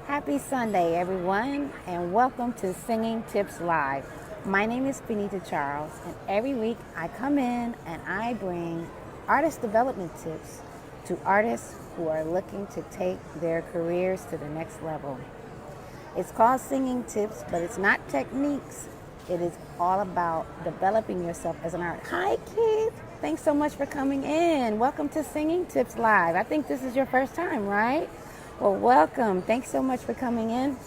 Happy Sunday, everyone, and welcome to Singing Tips Live. My name is Benita Charles, and every week I come in and I bring artist development tips to artists who are looking to take their careers to the next level. It's called Singing Tips, but it's not techniques. It is all about developing yourself as an artist. Hi, Keith. Thanks so much for coming in. Welcome to Singing Tips Live. I think this is your first time, right? Well, welcome. Thanks so much for coming in.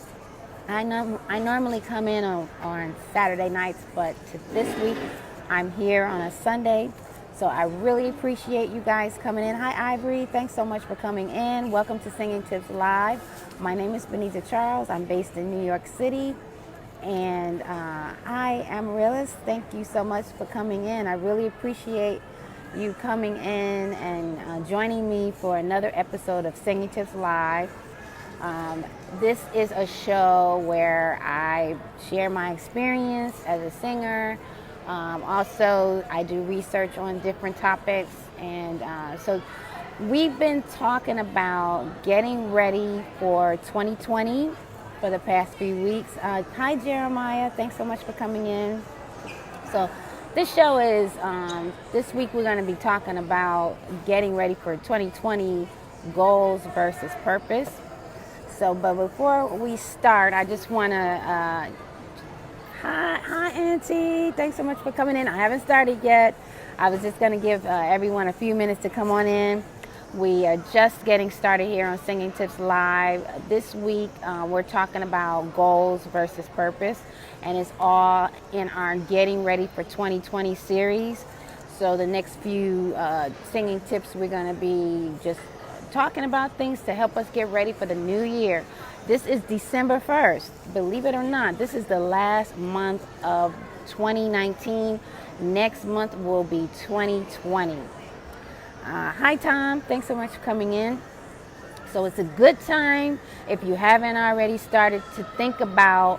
I normally come in on Saturday nights, but this week I'm here on a Sunday. So I really appreciate you guys coming in. Hi, Ivory. Thanks so much for coming in. Welcome to Singing Tips Live. My name is Benita Charles. I'm based in New York City, and I am a realist. Thank you so much for coming in. I really appreciate you coming in and joining me for another episode of Singing Tips Live. This is a show where I share my experience as a singer. Also, I do research on different topics, and so we've been talking about getting ready for 2020 for the past few weeks. Hi, Jeremiah. Thanks so much for coming in. So this show is, this week we're going to be talking about getting ready for 2020 goals versus purpose. So, but before we start, I just want to, hi, Auntie. Thanks so much for coming in. I haven't started yet. I was just going to give everyone a few minutes to come on in. We are just getting started here on Singing Tips Live. This week, we're talking about goals versus purpose, and it's all in our Getting Ready for 2020 series. So the next few singing tips, we're going to be just talking about things to help us get ready for the new year. This is December 1st. Believe it or not, this is the last month of 2019. Next month will be 2020. Hi, Tom. Thanks so much for coming in. So it's a good time, if you haven't already started, to think about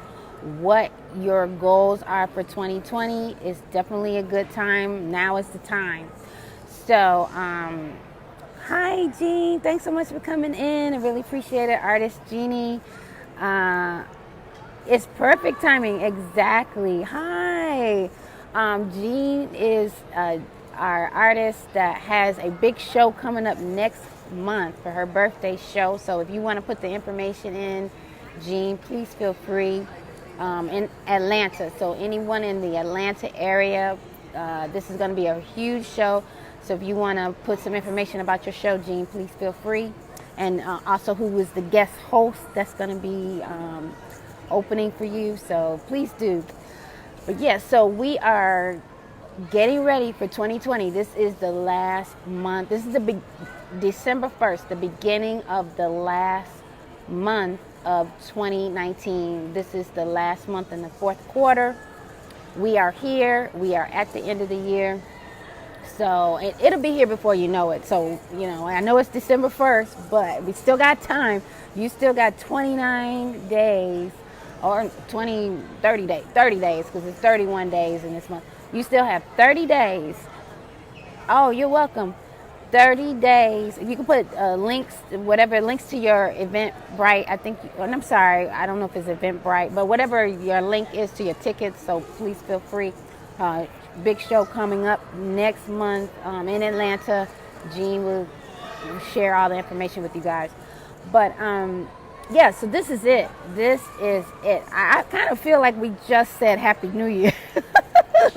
what your goals are for 2020. It's definitely a good time. Now is the time. So, hi, Jean. Thanks so much for coming in. I really appreciate it. Artist Jeannie. It's perfect timing. Exactly. Hi. Jean is our artist that has a big show coming up next month for her birthday show. So if you want to put the information in, Jean, please feel free. In Atlanta. So anyone in the Atlanta area, this is going to be a huge show. So if you want to put some information about your show, Jean, please feel free. And also who is the guest host that's going to be opening for you. So please do. But yes, so we are getting ready for 2020. This is the last month. This is the December 1st, the beginning of the last month of 2019. This is the last month in the fourth quarter. We are here. We are at the end of the year. So it'll be here before you know it. So, you know, I know it's December 1st, but we still got time. You still got 29 days or 30 days, because it's 31 days in this month. You still have 30 days. Oh, you're welcome. 30 days. You can put links to your Eventbrite. I'm sorry, I don't know if it's Eventbrite, but whatever your link is to your tickets. So please feel free. Big show coming up next month in Atlanta. Jean will share all the information with you guys. But yeah, so this is it. This is it. I kind of feel like we just said Happy New Year.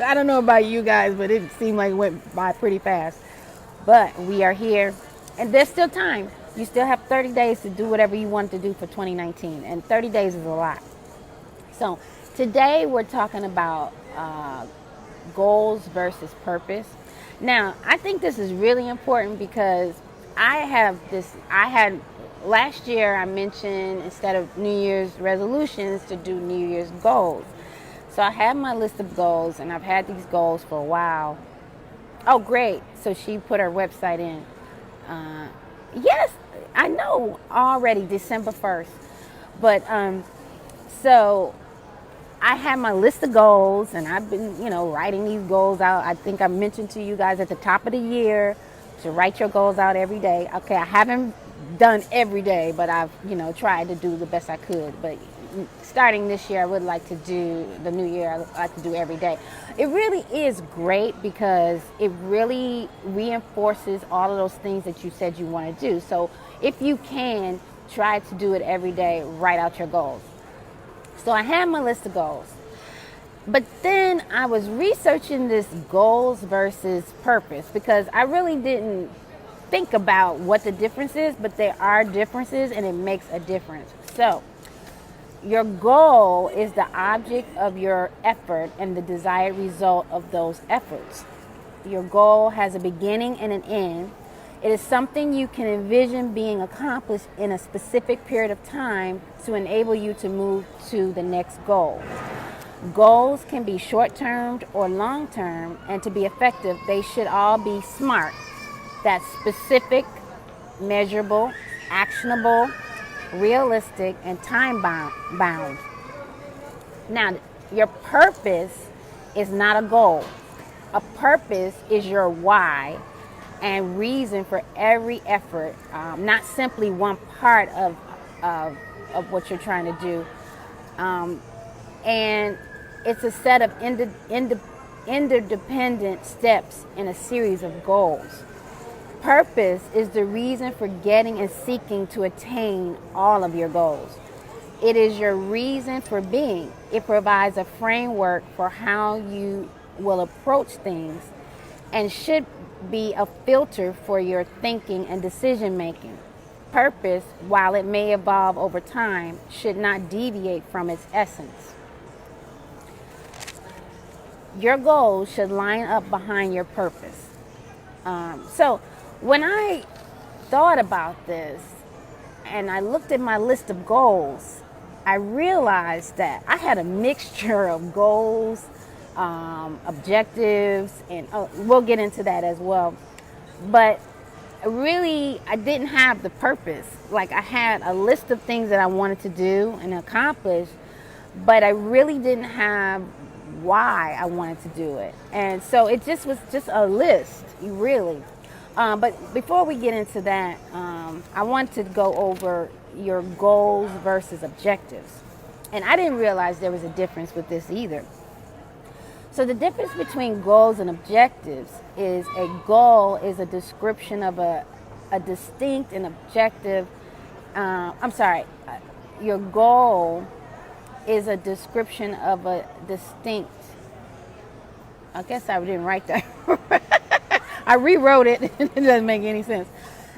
I don't know about you guys, but it seemed like it went by pretty fast. But we are here, and there's still time. You still have 30 days to do whatever you want to do for 2019, and 30 days is a lot. So today we're talking about goals versus purpose. Now, I think this is really important because last year I mentioned, instead of New Year's resolutions, to do New Year's goals. So I have my list of goals, and I've had these goals for a while. Oh, great. So she put her website in. Yes, I know already, December 1st. But so I have my list of goals, and I've been, writing these goals out. I think I mentioned to you guys at the top of the year to write your goals out every day. Okay, I haven't done every day, but I've, tried to do the best I could. But starting this year, I would like to do, the new year, I would like to do every day. It really is great because it really reinforces all of those things that you said you want to do. So if you can, try to do it every day, write out your goals. So I had my list of goals. But then I was researching this goals versus purpose because I really didn't think about what the difference is, but there are differences and it makes a difference. So your goal is the object of your effort and the desired result of those efforts. Your goal has a beginning and an end. It is something you can envision being accomplished in a specific period of time to enable you to move to the next goal. Goals can be short-term or long-term, and to be effective, they should all be SMART. That's specific, measurable, actionable, realistic, and time-bound. Now, your purpose is not a goal. A purpose is your why and reason for every effort, not simply one part of what you're trying to do. And it's a set of interdependent steps in a series of goals. Purpose is the reason for getting and seeking to attain all of your goals. It is your reason for being. It provides a framework for how you will approach things and should be a filter for your thinking and decision making. Purpose, while it may evolve over time, should not deviate from its essence. Your goals should line up behind your purpose. So when I thought about this and I looked at my list of goals, I realized that I had a mixture of goals, objectives, and we'll get into that as well. But really, I didn't have the purpose. Like, I had a list of things that I wanted to do and accomplish, but I really didn't have why I wanted to do it. And so it just was just a list, really. But before we get into that, I want to go over your goals versus objectives. And I didn't realize there was a difference with this either. So the difference between goals and objectives is a goal is a description of a distinct and objective. Your goal is a description of a distinct. I guess I didn't write that. I rewrote it. It doesn't make any sense.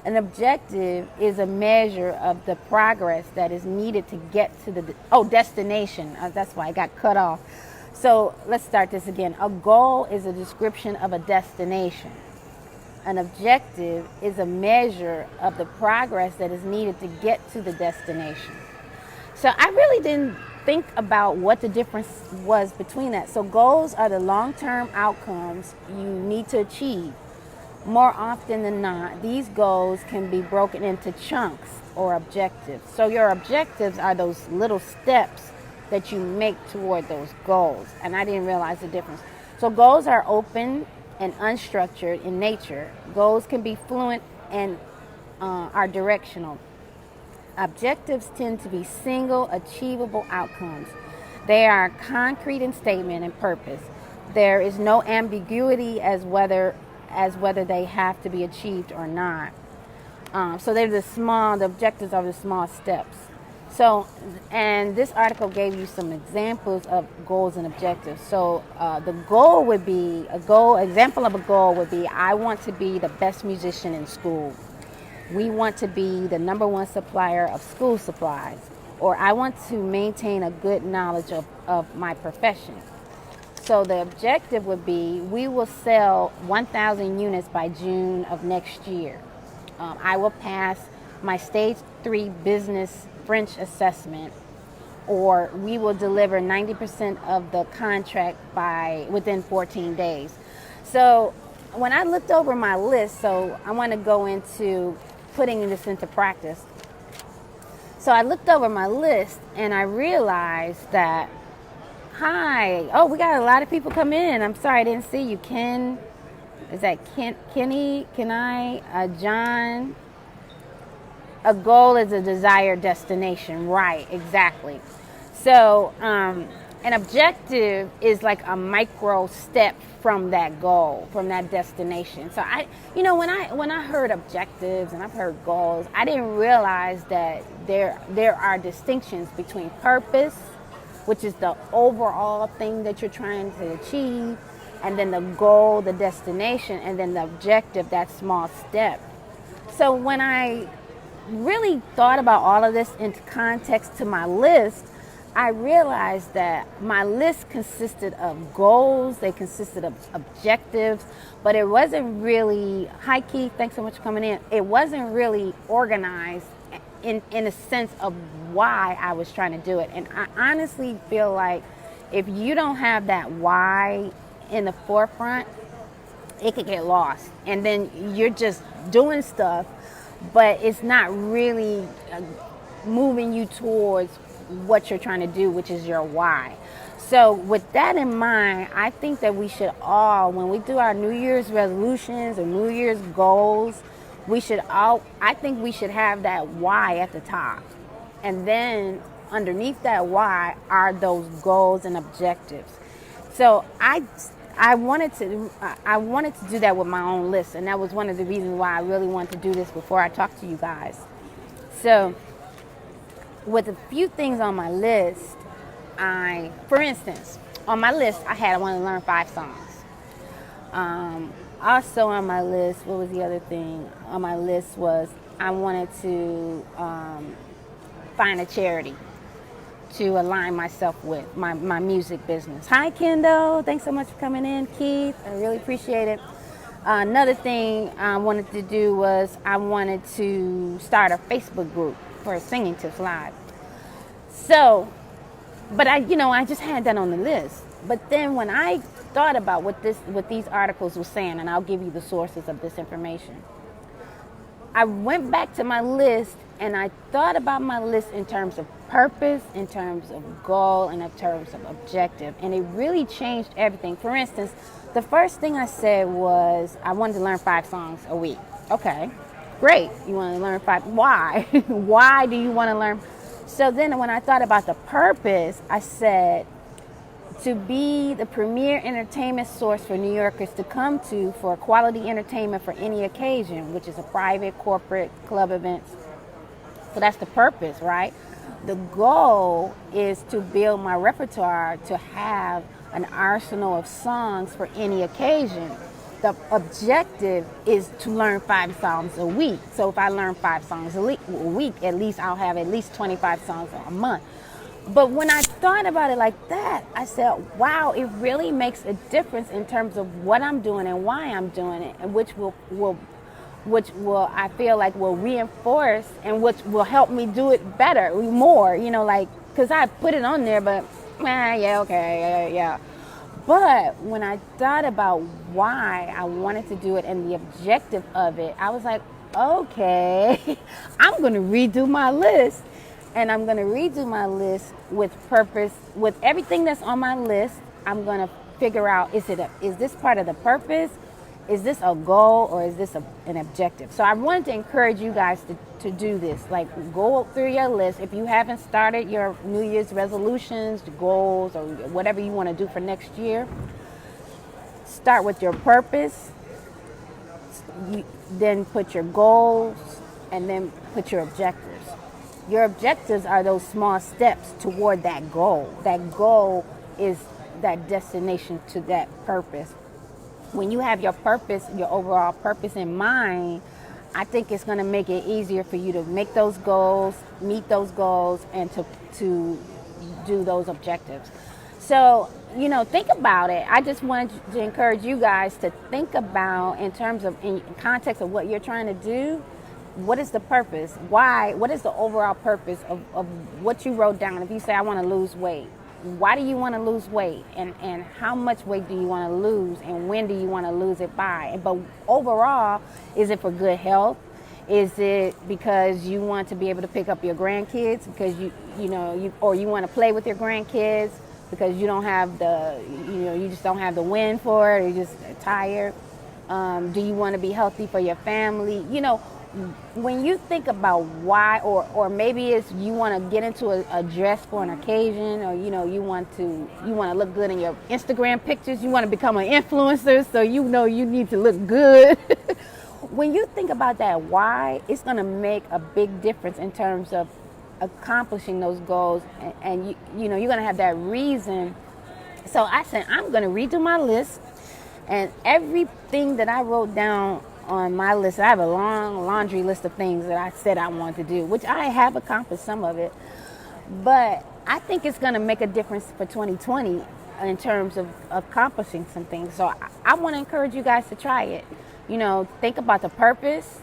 An objective is a measure of the progress that is needed to get to the destination. That's why I got cut off. So let's start this again. A goal is a description of a destination. An objective is a measure of the progress that is needed to get to the destination. So I really didn't think about what the difference was between that. So goals are the long-term outcomes you need to achieve. More often than not, these goals can be broken into chunks or objectives. So your objectives are those little steps that you make toward those goals. And I didn't realize the difference. So goals are open and unstructured in nature. Goals can be fluent and are directional. Objectives tend to be single, achievable outcomes. They are concrete in statement and purpose. There is no ambiguity as whether they have to be achieved or not. So they're the objectives are the small steps. So, and this article gave you some examples of goals and objectives. So the goal would be, example of a goal would be, I want to be the best musician in school. We want to be the #1 supplier of school supplies. Or I want to maintain a good knowledge of my profession. So the objective would be, we will sell 1,000 units by June of next year. I will pass my stage 3 business French assessment, or we will deliver 90% of the contract within 14 days. So when I looked over my list, so I want to go into putting this into practice. So I looked over my list and I realized that, we got a lot of people come in. I'm sorry I didn't see you. Ken, is that Kenny, John, A goal is a desired destination, right? Exactly. So an objective is like a micro step from that goal, from that destination. So when I heard objectives and I've heard goals, I didn't realize that there are distinctions between purpose, which is the overall thing that you're trying to achieve, and then the goal, the destination, and then the objective, that small step. So when I really thought about all of this into context to my list, I realized that my list consisted of goals, they consisted of objectives, but it wasn't really, hi Keith, thanks so much for coming in. It wasn't really organized in a sense of why I was trying to do it. And I honestly feel like if you don't have that why in the forefront, it could get lost. And then you're just doing stuff, but it's not really moving you towards what you're trying to do, which is your why. So with that in mind, I think that we should all, when we do our New Year's resolutions or New Year's goals, I think we should have that why at the top. And then underneath that why are those goals and objectives. So I wanted to do that with my own list, and that was one of the reasons why I really wanted to do this before I talk to you guys. So with a few things on my list, for instance, on my list, I wanted to learn 5 songs. Also on my list, what was the other thing on my list was I wanted to find a charity to align myself with my music business. Hi, Kendall. Thanks so much for coming in, Keith. I really appreciate it. Another thing I wanted to do was I wanted to start a Facebook group for Singing Tips Live. So, but I just had that on the list. But then when I thought about what these articles were saying, and I'll give you the sources of this information, I went back to my list and I thought about my list in terms of purpose, in terms of goal, and in terms of objective. And it really changed everything. For instance, the first thing I said was I wanted to learn 5 songs a week. Okay, great. You want to learn 5. Why? Why do you want to learn? So then when I thought about the purpose, I said to be the premier entertainment source for New Yorkers to come to for quality entertainment for any occasion, which is a private, corporate, club events. So that's the purpose, right? The goal is to build my repertoire to have an arsenal of songs for any occasion. The objective is to learn 5 songs a week. So if I learn 5 songs a week, at least I'll have at least 25 songs a month. But when I thought about it like that, I said, wow, it really makes a difference in terms of what I'm doing and why I'm doing it, and which will I feel like will reinforce and which will help me do it better, more, because I put it on there, but yeah. But when I thought about why I wanted to do it and the objective of it, I was like, okay, I'm going to redo my list. And I'm going to redo my list with purpose, with everything that's on my list. I'm going to figure out, is this part of the purpose? Is this a goal, or is this an objective? So I wanted to encourage you guys to do this. Like, go through your list. If you haven't started your New Year's resolutions, goals, or whatever you want to do for next year, start with your purpose, then put your goals, and then put your objectives. Your objectives are those small steps toward that goal. That goal is that destination to that purpose. When you have your purpose, your overall purpose in mind, I think it's going to make it easier for you to make those goals, meet those goals, and to do those objectives. So, think about it. I just wanted to encourage you guys to think about, in context of what you're trying to do, what is the purpose? Why? What is the overall purpose of what you wrote down? If you say, I want to lose weight, why do you want to lose weight? And how much weight do you want to lose? And when do you want to lose it by? But overall, is it for good health? Is it because you want to be able to pick up your grandkids because you want to play with your grandkids because you don't have you just don't have the wind for it, or you're just tired? Do you want to be healthy for your family? when you think about why, or maybe it's you want to get into a dress for an occasion, or you want to look good in your Instagram pictures, you want to become an influencer, so you need to look good. When you think about that why, it's going to make a big difference in terms of accomplishing those goals, and you're going to have that reason. So I said, I'm going to redo my list, and everything that I wrote down on my list, I have a long laundry list of things that I said I wanted to do, which I have accomplished some of it, but I think it's going to make a difference for 2020 in terms of accomplishing some things. So I want to encourage you guys to try it. Think about the purpose,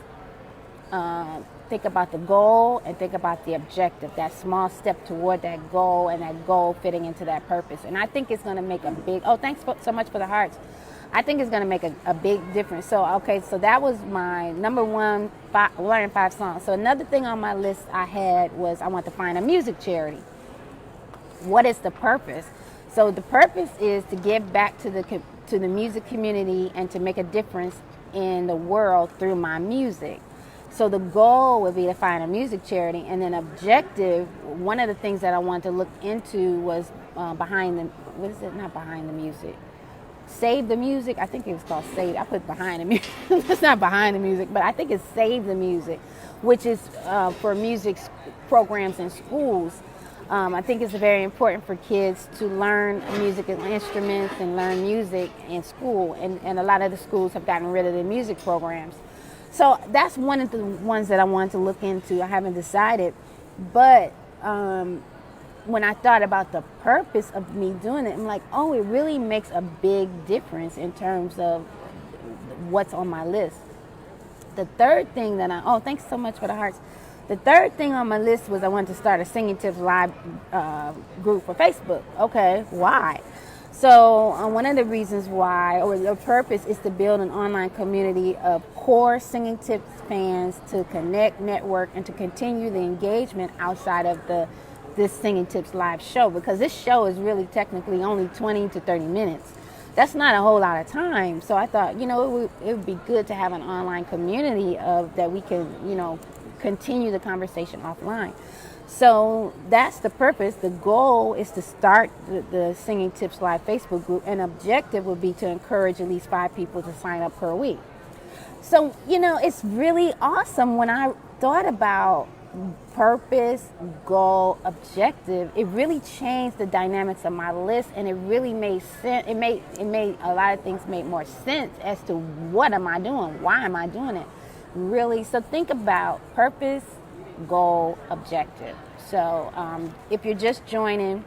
think about the goal, and think about the objective, that small step toward that goal, and that goal fitting into that purpose. And I think it's going to make a big, thanks so much for the hearts. I think it's going to make a big difference. So that was my number one, learn 5 songs. So another thing on my list I had was I want to find a music charity. What is the purpose? So the purpose is to give back to the music community and to make a difference in the world through my music. So the goal would be to find a music charity, and then objective, one of the things that I wanted to look into was not behind the music. Save the Music. I think it was called Save. I put behind the music. It's not behind the music, but I think it's Save the Music, which is for music programs in schools. I think it's very important for kids to learn musical instruments and learn music in school, and a lot of the schools have gotten rid of the music programs. So that's one of the ones that I wanted to look into. I haven't decided, but when I thought about the purpose of me doing it, I'm like, it really makes a big difference in terms of what's on my list. The third thing that thanks so much for the hearts. The third thing on my list was I wanted to start a Singing Tips Live group for Facebook. Okay, why? So one of the reasons why, or the purpose, is to build an online community of core Singing Tips fans to connect, network, and to continue the engagement outside of this Singing Tips Live show, because this show is really technically only 20 to 30 minutes. That's not a whole lot of time. So I thought, it would be good to have an online community that we can, continue the conversation offline. So that's the purpose. The goal is to start the Singing Tips Live Facebook group, and objective would be to encourage at least 5 people to sign up per week. So, it's really awesome when I thought about purpose, goal, objective. It really changed the dynamics of my list, and it really made sense. It made a lot of things make more sense as to what am I doing? Why am I doing it? Really, so think about purpose, goal, objective. So if you're just joining,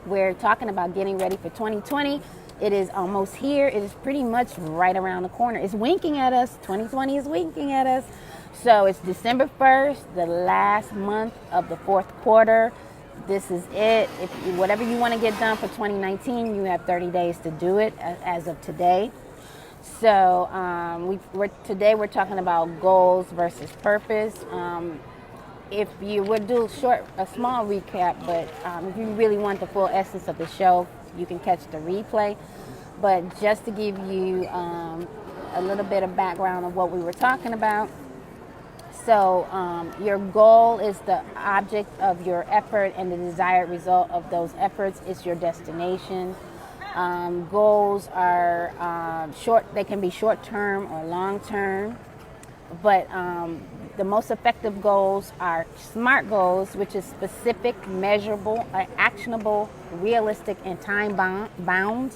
we're talking about getting ready for 2020. It is almost here. It is pretty much right around the corner. It's winking at us. 2020 is winking at us. So it's December 1st, the last month of the 4th quarter. This is it. Whatever you want to get done for 2019, you have 30 days to do it as of today. So today we're talking about goals versus purpose. If you would do a small recap, but if you really want the full essence of the show, you can catch the replay. But just to give you a little bit of background of what we were talking about. So your goal is the object of your effort, and the desired result of those efforts is your destination. Goals are they can be short-term or long-term, but the most effective goals are SMART goals, which is specific, measurable, actionable, realistic, and time-bound.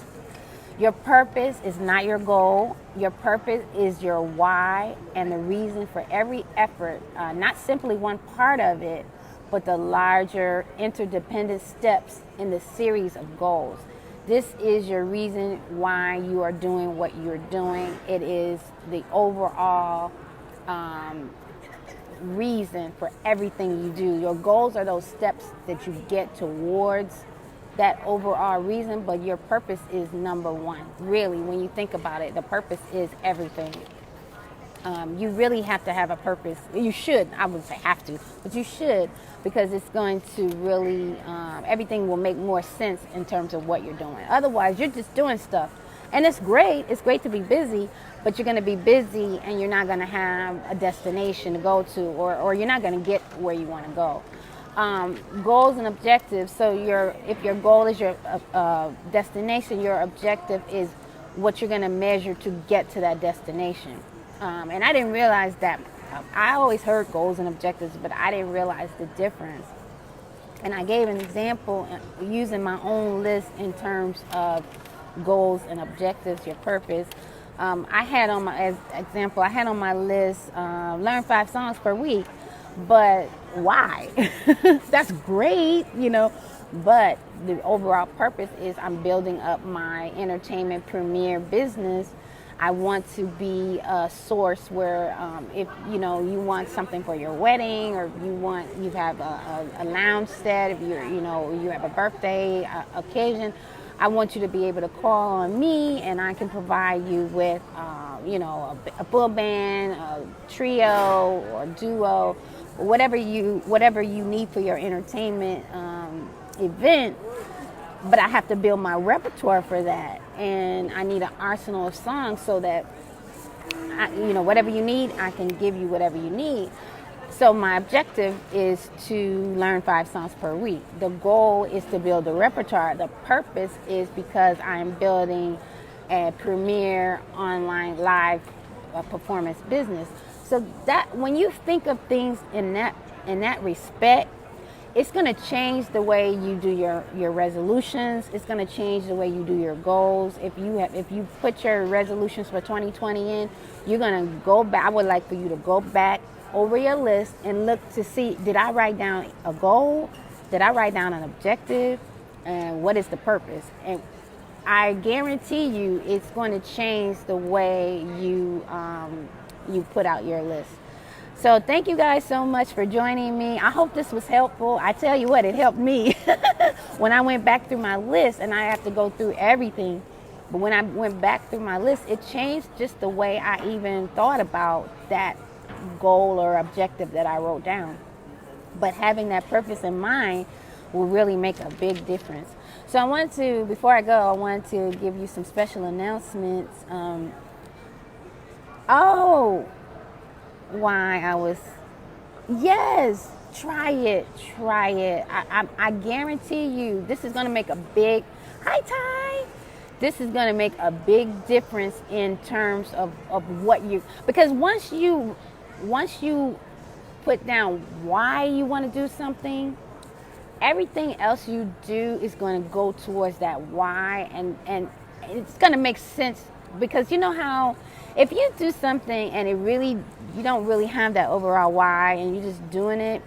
Your purpose is not your goal. Your purpose is your why and the reason for every effort, not simply one part of it, but the larger interdependent steps in the series of goals. This is your reason why you are doing what you're doing. It is the overall reason for everything you do. Your goals are those steps that you get towards that overall reason, but your purpose is number one. Really, when you think about it, the purpose is everything. You really have to have a purpose. You should. I wouldn't say have to, but you should, because it's going to really, everything will make more sense in terms of what you're doing. Otherwise, you're just doing stuff. And it's great. It's great to be busy, but you're going to be busy and you're not going to have a destination to go to, or you're not going to get where you want to go. Goals and objectives. So if your goal is your destination, your objective is what you're going to measure to get to that destination. And I didn't realize that. I always heard goals and objectives, but I didn't realize the difference. And I gave an example using my own list in terms of goals and objectives, your purpose. I had on my list, learn 5 songs per week. But why? That's great, but the overall purpose is I'm building up my entertainment premiere business. I want to be a source where if you want something for your wedding, or you have a lounge set, if you have a birthday occasion, I want you to be able to call on me, and I can provide you with a full band, a trio or duo, whatever you need for your entertainment event. But I have to build my repertoire for that, and I need an arsenal of songs so that whatever you need, I can give you whatever you need. So my objective is to learn 5 songs per week. The goal is to build the repertoire. The purpose is because I'm building a premier online live performance business. So that when you think of things in that respect, it's going to change the way you do your resolutions. It's going to change the way you do your goals. If you put your resolutions for 2020 in, you're going to go back. I would like for you to go back over your list and look to see, did I write down a goal? Did I write down an objective? And what is the purpose? And I guarantee you it's going to change the way you put out your list. So thank you guys so much for joining me. I hope this was helpful. I tell you what, it helped me when I went back through my list, and I have to go through everything. But when I went back through my list, it changed just the way I even thought about that goal or objective that I wrote down. But having that purpose in mind will really make a big difference. So before I go, I want to give you some special announcements. Yes, try it. I guarantee you this is going to make a big, hi Ty, this is going to make a big difference in terms of what because once you put down why you want to do something, everything else you do is going to go towards that why, and it's going to make sense, because you know how if you do something and you don't really have that overall why, and you're just doing it,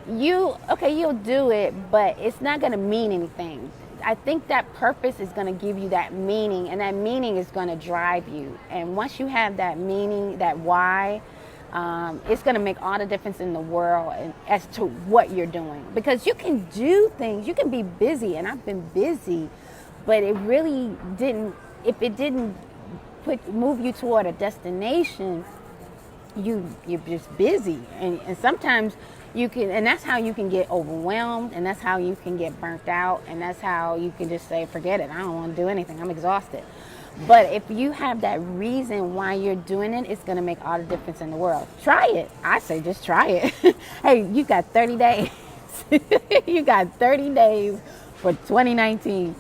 you'll do it, but it's not going to mean anything. I think that purpose is going to give you that meaning, and that meaning is going to drive you. And once you have that meaning, that why, it's going to make all the difference in the world as to what you're doing. Because you can do things, you can be busy, and I've been busy, but it really didn't, if it didn't move you toward a destination, you're just busy, and sometimes you can, and that's how you can get overwhelmed, and that's how you can get burnt out, and that's how you can just say, forget it, I don't want to do anything, I'm exhausted. But if you have that reason why you're doing it, it's going to make all the difference in the world. Try it. I say just try it. Hey, you got 30 days. You got 30 days for 2019.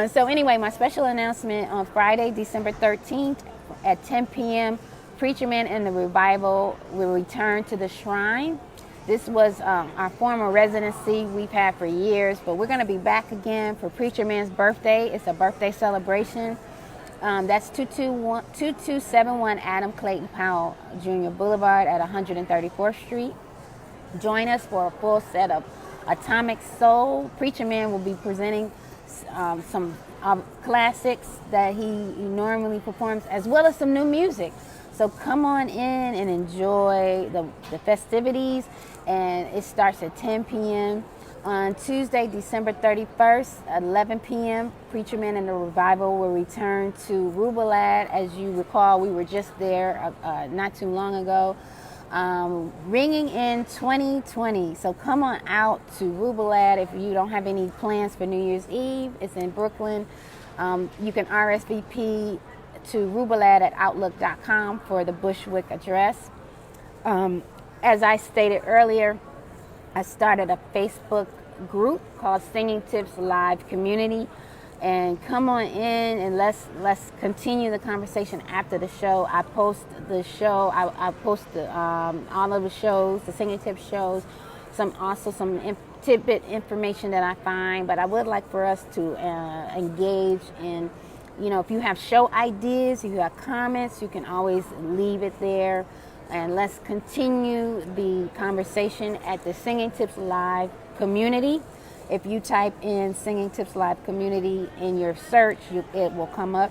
So anyway, my special announcement on Friday, December 13th at 10 p.m., Preacher Man and the Revival will return to the Shrine. This was our former residency we've had for years, but we're going to be back again for Preacher Man's birthday. It's a birthday celebration. That's 2271 Adam Clayton Powell Jr. Boulevard at 134th Street. Join us for a full set of Atomic Soul. Preacher Man will be presenting some classics that he normally performs, as well as some new music. So come on in and enjoy the festivities, and it starts at 10 p.m. On Tuesday, December 31st, at 11 p.m., Preacher Man and the Revival will return to Rubalad. As you recall, we were just there not too long ago, ringing in 2020. So come on out to Rubalad if you don't have any plans for New Year's Eve. It's in Brooklyn. You can RSVP to rubalad@outlook.com for the Bushwick address. As I stated earlier, I started a Facebook group called Singing Tips Live Community, and come on in and let's continue the conversation after the show. I post the show. I post all of the shows, the Singing Tips shows, some tidbit information that I find. But I would like for us to engage in, if you have show ideas, if you have comments, you can always leave it there. And let's continue the conversation at the Singing Tips Live Community. If you type in Singing Tips Live Community in your search, it will come up.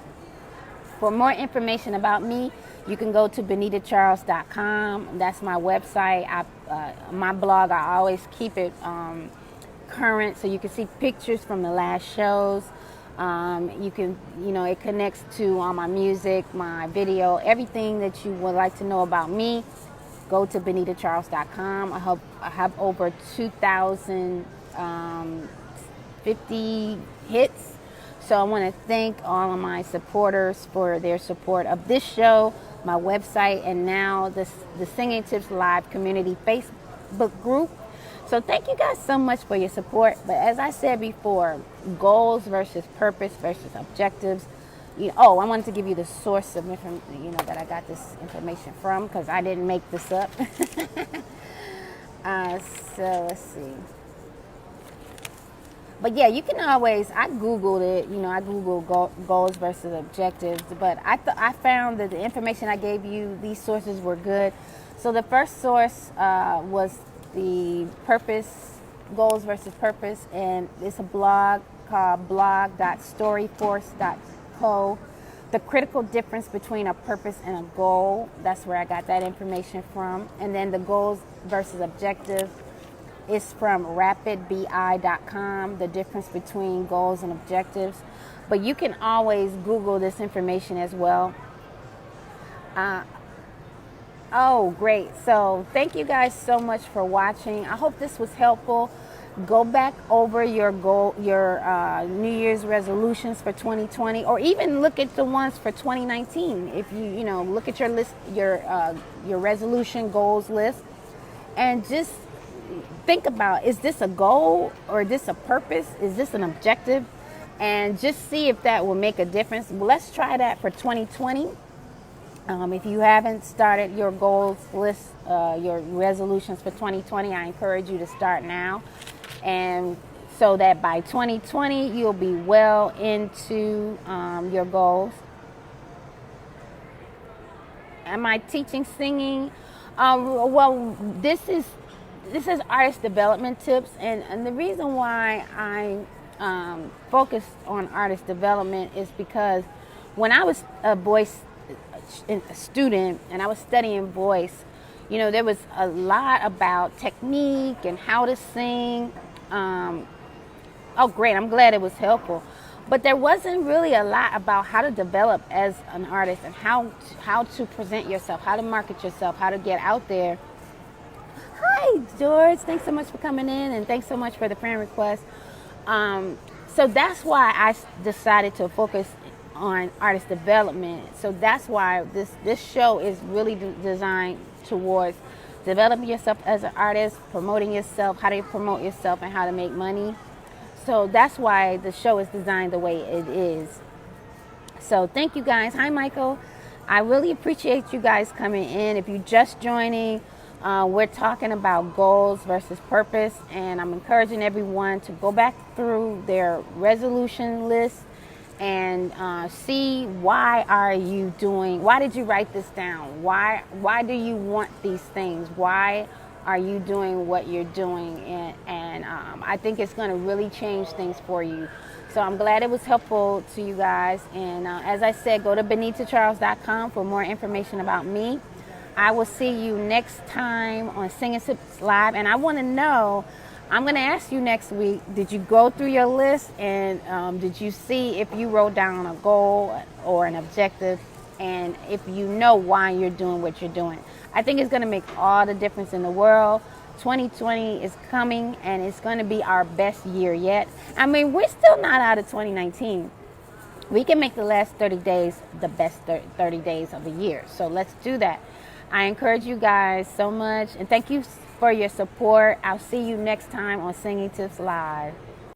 For more information about me, you can go to benitacharles.com. That's my website. My blog, I always keep it current, so you can see pictures from the last shows. You can, it connects to all my music, my video, everything that you would like to know about me. Go to benitacharles.com. I have over 2,050 hits. So I want to thank all of my supporters for their support of this show, my website, and now the Singing Tips Live Community Facebook group. So thank you guys so much for your support. But as I said before, goals versus purpose versus objectives. I wanted to give you the source of information, that I got this information from, because I didn't make this up. So let's see. But yeah, you can always, I Googled it, I Googled goals versus objectives, but I found that the information I gave you, these sources were good. So the first source was the purpose, goals versus purpose, and it's a blog called blog.storyforce.co. The critical difference between a purpose and a goal, that's where I got that information from. And then the goals versus objective is from rapidbi.com, the difference between goals and objectives. But you can always Google this information as well. Oh, great. So thank you guys so much for watching. I hope this was helpful. Go back over your New Year's resolutions for 2020, or even look at the ones for 2019. If you look at your list, your resolution goals list, and just think about, is this a goal or is this a purpose? Is this an objective? And just see if that will make a difference. Well, let's try that for 2020. If you haven't started your goals list, your resolutions for 2020, I encourage you to start now. And so that by 2020, you'll be well into your goals. Am I teaching singing? Well, this is artist development tips. And the reason why I focused on artist development is because when I was a voice student and I was studying voice, there was a lot about technique and how to sing. Oh, great. I'm glad it was helpful. But there wasn't really a lot about how to develop as an artist and how to present yourself, how to market yourself, how to get out there. Hi, George. Thanks so much for coming in, and thanks so much for the friend request. So that's why I decided to focus on artist development. So that's why this show is really designed towards developing yourself as an artist, promoting yourself, how to promote yourself, and how to make money. So that's why the show is designed the way it is. So thank you guys. Hi, Michael. I really appreciate you guys coming in. If you're just joining, we're talking about goals versus purpose, and I'm encouraging everyone to go back through their resolution list and see why did you write this down? Why do you want these things? Why are you doing what you're doing? And I think it's going to really change things for you. So I'm glad it was helpful to you guys. And as I said, go to benitacharles.com for more information about me. I will see you next time on Singing Tips Live. And I want to know, I'm going to ask you next week, did you go through your list and did you see if you wrote down a goal or an objective, and if you know why you're doing what you're doing? I think it's going to make all the difference in the world. 2020 is coming, and it's going to be our best year yet. I mean, we're still not out of 2019. we can make the last 30 days the best 30 days of the year. So let's do that. I encourage you guys so much, and thank you for your support. I'll see you next time on Singing Tips Live.